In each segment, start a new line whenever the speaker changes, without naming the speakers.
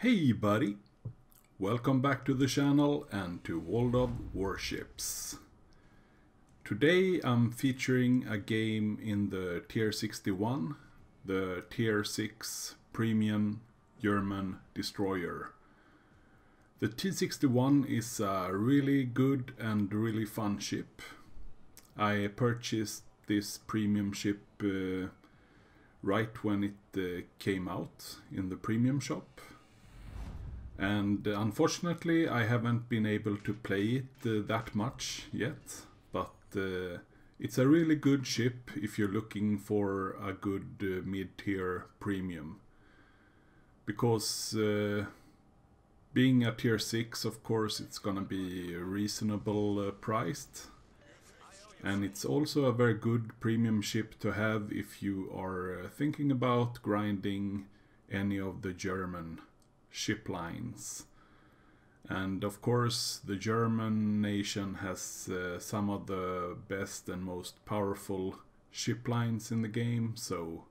Hey buddy, welcome back to the channel and to World of Warships. Today I'm featuring a game in the Tier 61, the Tier 6 Premium German destroyer. The T-61 is a really good and really fun ship. I purchased this premium ship right when it came out in the premium shop. And unfortunately I haven't been able to play it that much yet, but it's a really good ship if you're looking for a good mid-tier premium. Because being a tier 6, of course, it's gonna be reasonable priced. And it's also a very good premium ship to have if you are thinking about grinding any of the German ship lines. And of course the German nation has some of the best and most powerful ship lines in the game, so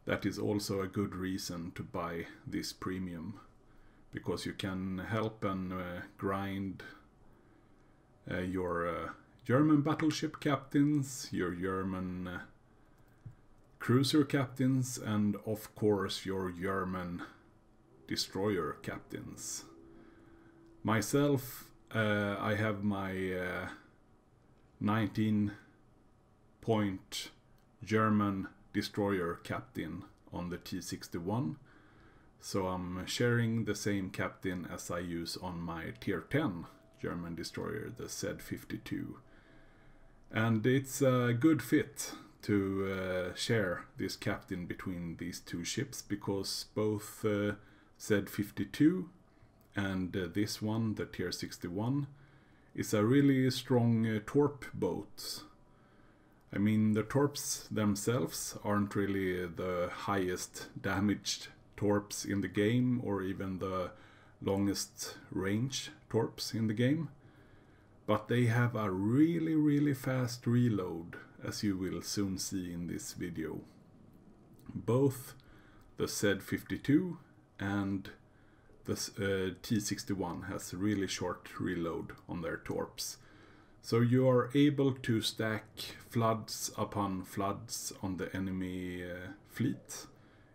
that is also a good reason to buy this premium, because you can help and grind your German battleship captains, your German cruiser captains, and of course your German destroyer captains. Myself, I have my 19-point German destroyer captain on the T-61, so I'm sharing the same captain as I use on my tier 10 German destroyer, the Z-52. And it's a good fit to share this captain between these two ships, because both Z-52 and this one, the Tier 61, is a really strong torp boat. I mean, the torps themselves aren't really the highest damaged torps in the game, or even the longest range torps in the game, but they have a really fast reload, as you will soon see in this video. Both the Z-52 and the T-61 has really short reload on their torps. So you are able to stack floods upon floods on the enemy fleet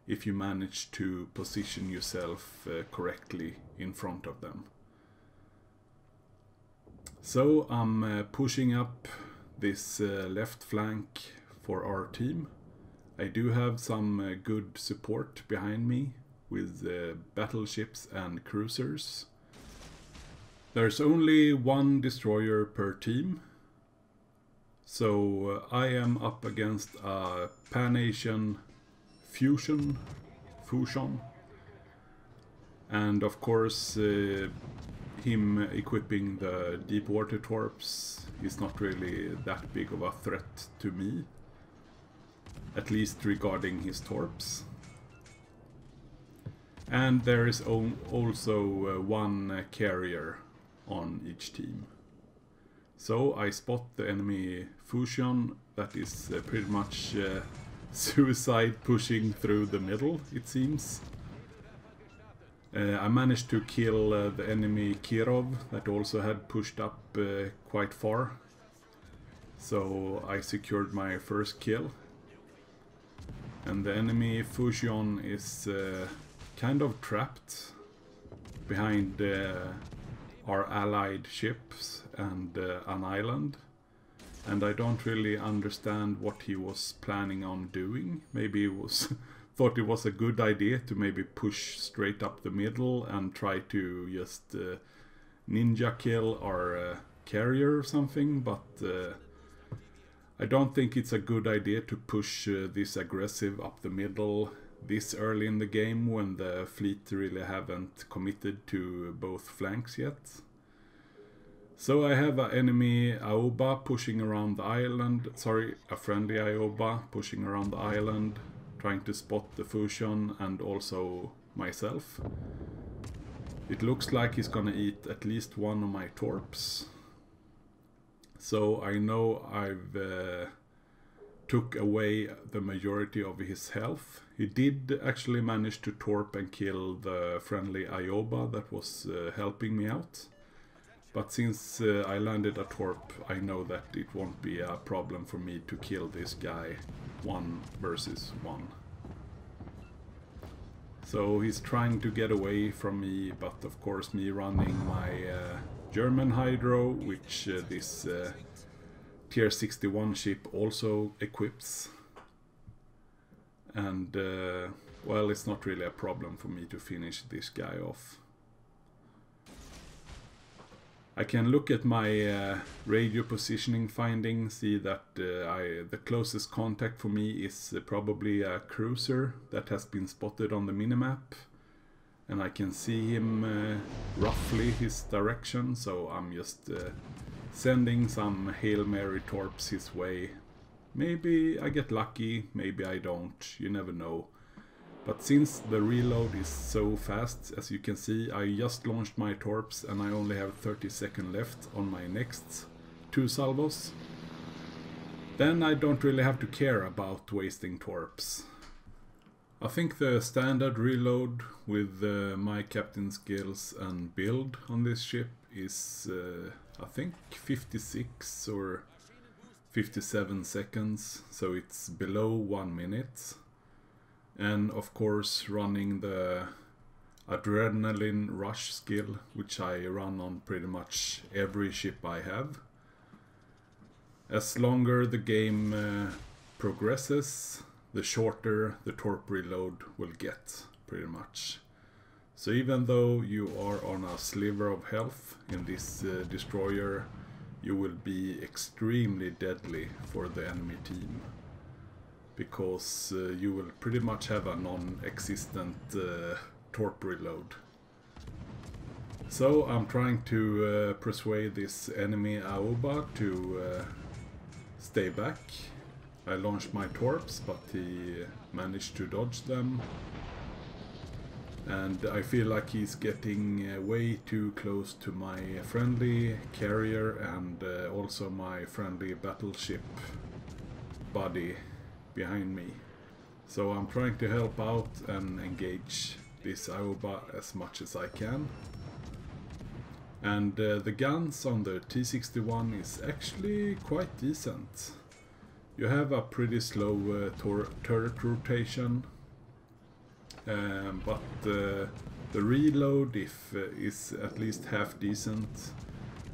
if you manage to position yourself correctly in front of them. So I'm pushing up this left flank for our team. I do have some good support behind me with battleships and cruisers. There's only one destroyer per team, so I am up against a Pan-Asian fusion, and of course him equipping the deep water torps is not really that big of a threat to me, at least regarding his torps. And there is also one carrier on each team. So I spot the enemy fusion that is pretty much suicide pushing through the middle, it seems. I managed to kill the enemy Kirov that also had pushed up quite far. So I secured my first kill. And the enemy fusion is kind of trapped behind our allied ships and an island, and I don't really understand what he was planning on doing. Maybe he was thought it was a good idea to maybe push straight up the middle and try to just ninja kill our carrier or something, but I don't think it's a good idea to push this aggressive up the middle this early in the game, when the fleet really haven't committed to both flanks yet. So I have an enemy Aoba pushing around the island, a friendly Aoba pushing around the island, trying to spot the fusion and also myself. It looks like he's gonna eat at least one of my torps. So I know I've took away the majority of his health. He did actually manage to torp and kill the friendly Ioba that was helping me out. But since I landed a torp, I know that it won't be a problem for me to kill this guy 1 versus 1. So he's trying to get away from me, but of course me running my German Hydro, which this Tier 61 ship also equips. And well, it's not really a problem for me to finish this guy off. I can look at my radio positioning finding, see that the closest contact for me is probably a cruiser that has been spotted on the minimap. And I can see him roughly his direction, so I'm just sending some Hail Mary torps his way. Maybe I get lucky, maybe I don't, you never know. But since the reload is so fast, as you can see, I just launched my torps and I only have 30 seconds left on my next 2 salvos. Then I don't really have to care about wasting torps. I think the standard reload with my captain skills and build on this ship is I think 56 or 57 seconds, so it's below 1 minute. And of course running the adrenaline rush skill, which I run on pretty much every ship I have. As longer the game progresses, the shorter the torp reload will get, pretty much. So even though you are on a sliver of health in this destroyer, you will be extremely deadly for the enemy team. Because you will pretty much have a non-existent torp reload. So I'm trying to persuade this enemy Aoba to stay back. I launched my torps, but he managed to dodge them. And I feel like he's getting way too close to my friendly carrier and also my friendly battleship buddy behind me. So I'm trying to help out and engage this Aoba as much as I can. And the guns on the T-61 is actually quite decent. You have a pretty slow turret rotation, but the reload is at least half decent,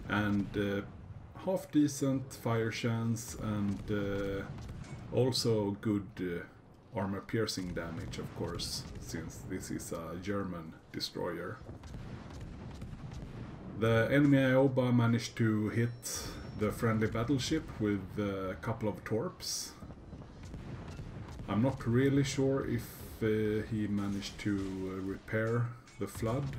and half decent fire chance, and also good armor piercing damage, of course, since this is a German destroyer. The enemy Aoba managed to hit the friendly battleship with a couple of torps. I'm not really sure if he managed to repair the flood.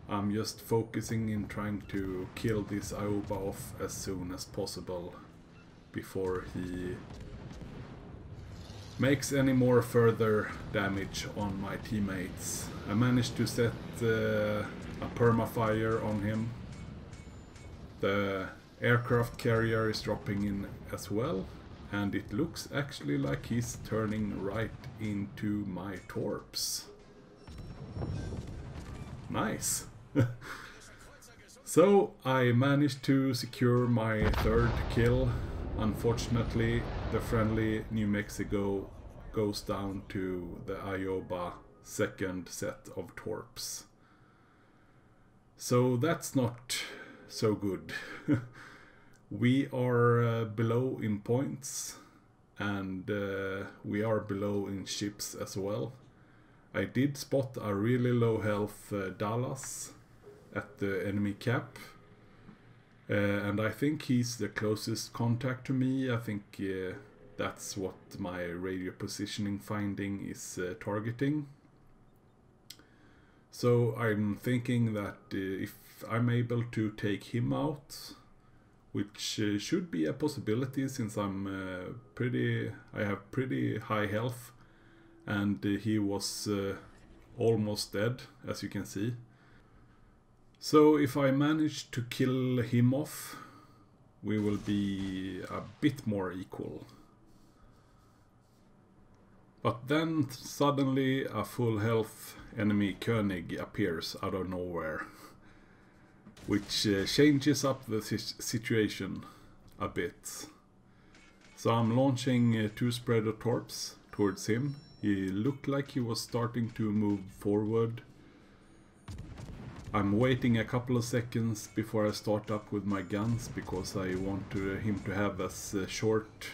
I'm just focusing in trying to kill this Aoba off as soon as possible before he makes any more further damage on my teammates. I managed to set a permafire on him. The aircraft carrier is dropping in as well, and it looks actually like he's turning right into my torps. Nice! So I managed to secure my 3rd kill. Unfortunately, the friendly New Mexico goes down to the Aoba 2nd set of torps. So that's not so good. We are below in points, and we are below in ships as well. I did spot a really low health Dallas at the enemy cap. And I think he's the closest contact to me. I think that's what my radio positioning finding is targeting. So I'm thinking that if I'm able to take him out, which should be a possibility since I have pretty high health, and he was almost dead, as you can see. So if I manage to kill him off, we will be a bit more equal. But then suddenly a full health enemy König appears out of nowhere, which changes up the situation a bit. So I'm launching 2 spreader torps towards him. He looked like he was starting to move forward. I'm waiting a couple of seconds before I start up with my guns, because I want him to have as short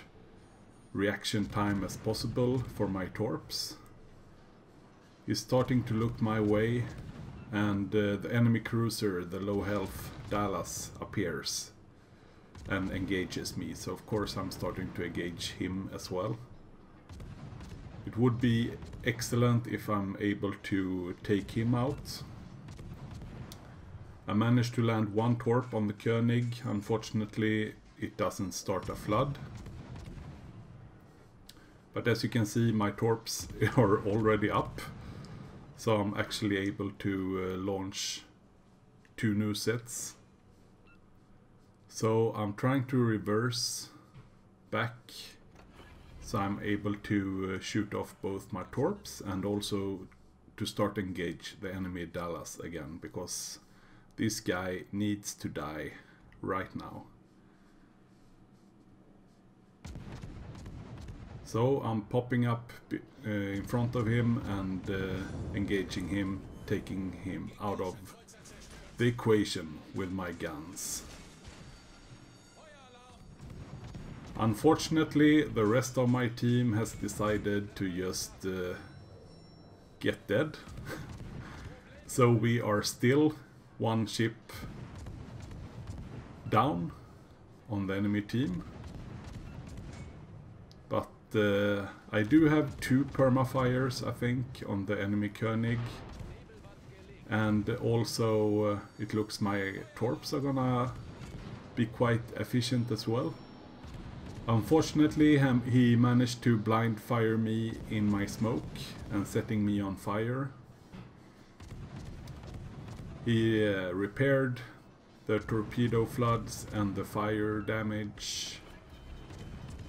reaction time as possible for my torps. He's starting to look my way, and the enemy cruiser, the low health Dallas, appears and engages me. So of course I'm starting to engage him as well. It would be excellent if I'm able to take him out. I managed to land 1 torp on the König. Unfortunately, it doesn't start a flood. But as you can see, my torps are already up. So I'm actually able to launch 2 new sets. So I'm trying to reverse back, so I'm able to shoot off both my torps and also to start engage the enemy Dallas again, because this guy needs to die right now. So I'm popping up in front of him and engaging him, taking him out of the equation with my guns. Unfortunately, the rest of my team has decided to just get dead. So we are still 1 ship down on the enemy team. But I do have 2 permafires, I think, on the enemy König. And also it looks my torps are gonna be quite efficient as well. Unfortunately, he managed to blind fire me in my smoke and setting me on fire. He repaired the torpedo floods and the fire damage.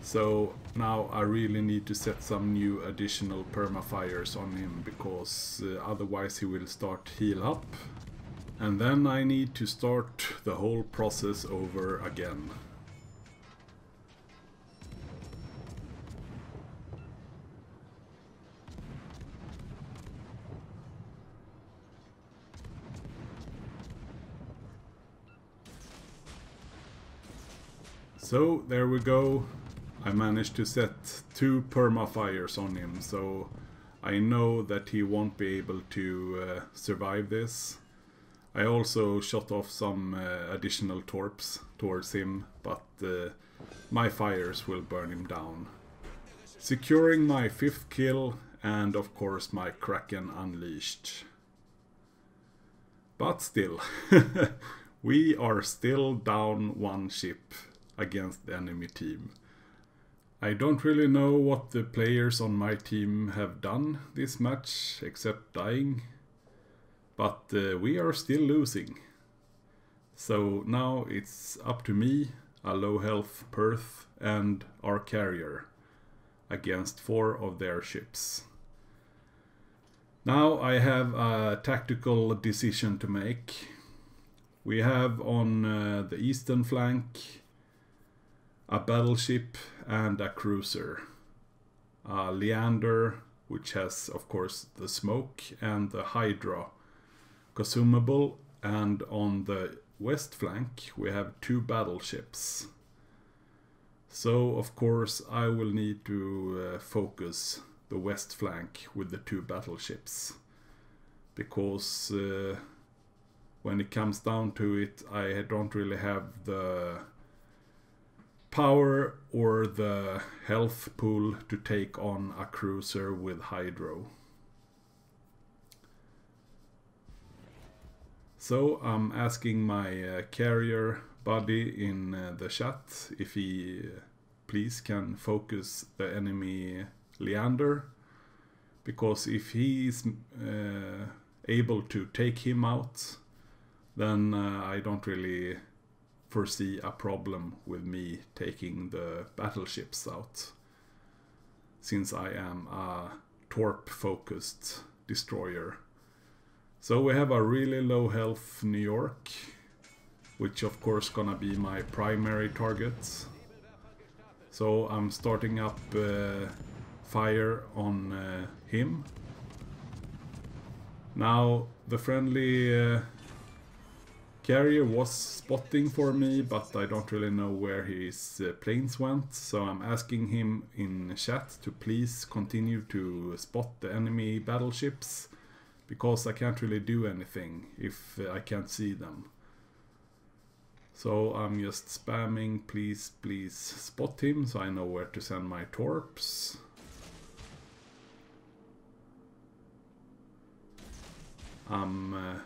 So now I really need to set some new additional permafires on him, because otherwise he will start heal up. And then I need to start the whole process over again. So there we go. I managed to set 2 permafires on him, so I know that he won't be able to survive this. I also shot off some additional torps towards him, but my fires will burn him down. Securing my 5th kill, and of course my Kraken unleashed. But still, we are still down 1 ship against the enemy team. I don't really know what the players on my team have done this match, except dying. But we are still losing. So now it's up to me, a low health Perth, and our carrier against 4 of their ships. Now I have a tactical decision to make. We have on the eastern flank a battleship and a cruiser. Leander, which has of course the smoke and the Hydra consumable, and on the west flank we have 2 battleships. So of course I will need to focus the west flank with the 2 battleships, because when it comes down to it, I don't really have the power or the health pool to take on a cruiser with Hydro. So I'm asking my carrier buddy in the chat if he please can focus the enemy Leander, because if he is able to take him out, then I don't really foresee a problem with me taking the battleships out, since I am a torp-focused destroyer. So we have a really low health New York, which of course gonna be my primary target. So I'm starting up fire on him. Now the friendly carrier was spotting for me, but I don't really know where his planes went, so I'm asking him in chat to please continue to spot the enemy battleships, because I can't really do anything if I can't see them. So I'm just spamming, please, please spot him, so I know where to send my torps. I'm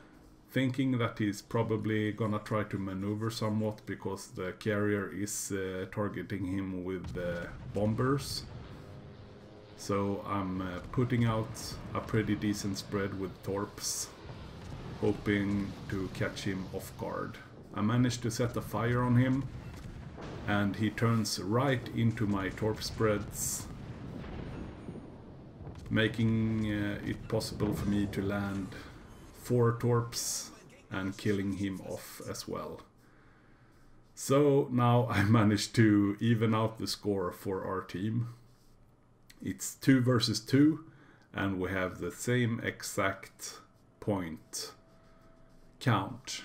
thinking that he's probably gonna try to maneuver somewhat, because the carrier is targeting him with bombers. So I'm putting out a pretty decent spread with torps, hoping to catch him off guard. I managed to set a fire on him, and he turns right into my torp spreads, making it possible for me to land 4 torps and killing him off as well. So now I managed to even out the score for our team. It's 2 versus 2, and we have the same exact point count.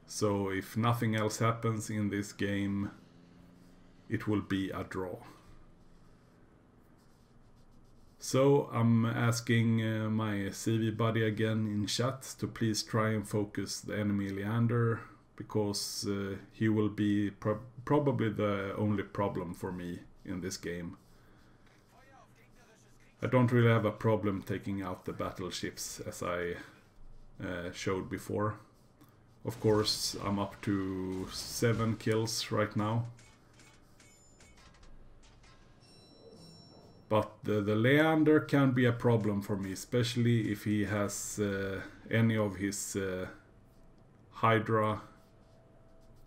So if nothing else happens in this game, it will be a draw. So I'm asking my CV buddy again in chat to please try and focus the enemy Leander, because he will be probably the only problem for me in this game. I don't really have a problem taking out the battleships, as I showed before. Of course, I'm up to 7 kills right now. But the Leander can be a problem for me, especially if he has any of his Hydra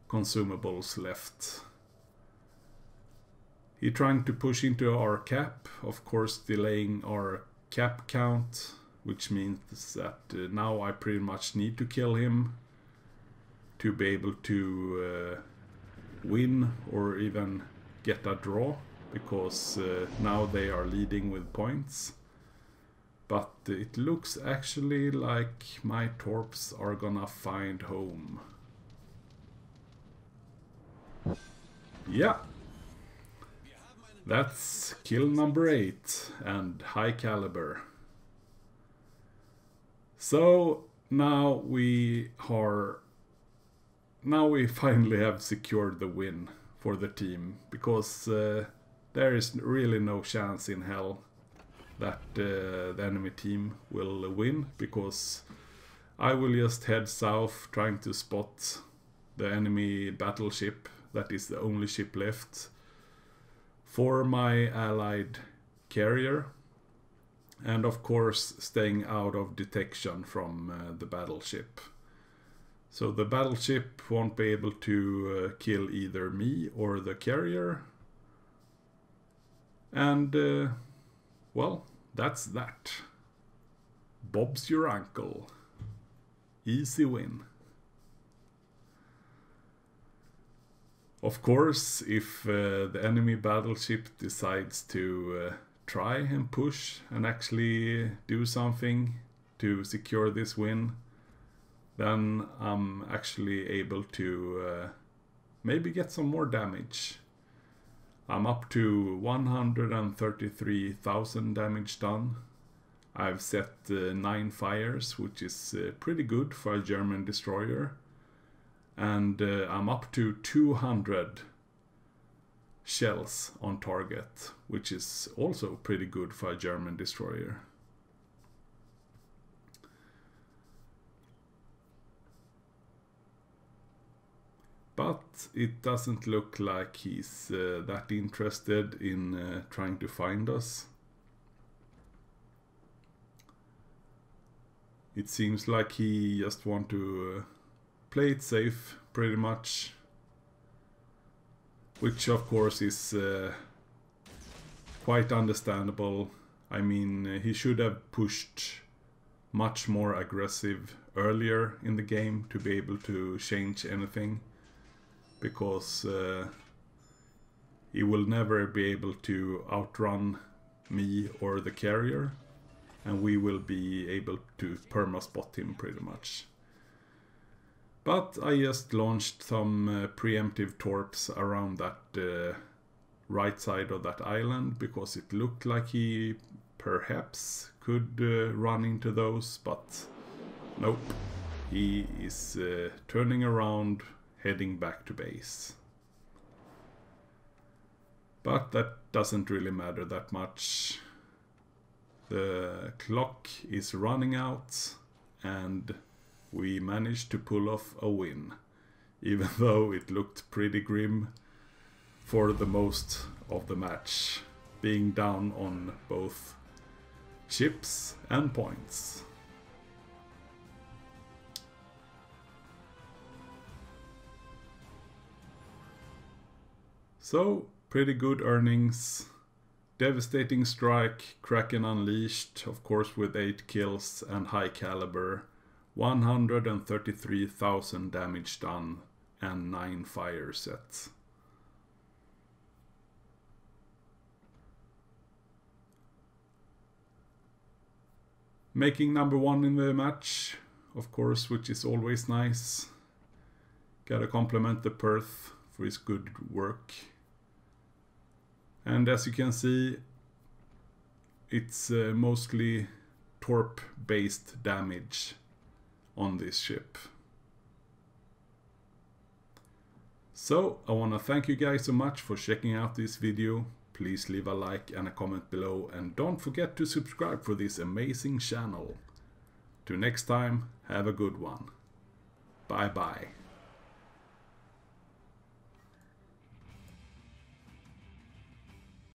consumables left. He's trying to push into our cap, of course delaying our cap count, which means that now I pretty much need to kill him to be able to win or even get a draw, because now they are leading with points. But it looks actually like my torps are gonna find home. Yeah, that's kill number 8 and high caliber. So now we finally have secured the win for the team, because there is really no chance in hell that the enemy team will win, because I will just head south trying to spot the enemy battleship, that is the only ship left, for my allied carrier, and of course staying out of detection from the battleship. So the battleship won't be able to kill either me or the carrier. And, well, that's that. Bob's your uncle. Easy win. Of course, if the enemy battleship decides to try and push and actually do something to secure this win, then I'm actually able to maybe get some more damage. I'm up to 133,000 damage done. I've set 9 fires, which is pretty good for a German destroyer. And I'm up to 200 shells on target, which is also pretty good for a German destroyer. But it doesn't look like he's that interested in trying to find us. It seems like he just wants to play it safe, pretty much, which of course is quite understandable. I mean, he should have pushed much more aggressive earlier in the game to be able to change anything, because he will never be able to outrun me or the carrier, and we will be able to perma-spot him pretty much. But I just launched some preemptive torps around that right side of that island, because it looked like he perhaps could run into those, but nope. He is turning around, heading back to base. But that doesn't really matter that much. The clock is running out, and we managed to pull off a win, even though it looked pretty grim for the most of the match, being down on both chips and points. So, pretty good earnings. Devastating strike, Kraken Unleashed, of course with 8 kills and high caliber. 133,000 damage done and 9 fire sets. Making number 1 in the match, of course, which is always nice. Gotta compliment the Perth for his good work. And as you can see, it's mostly torp-based damage on this ship. So, I want to thank you guys so much for checking out this video. Please leave a like and a comment below, and don't forget to subscribe for this amazing channel. Till next time, have a good one. Bye bye.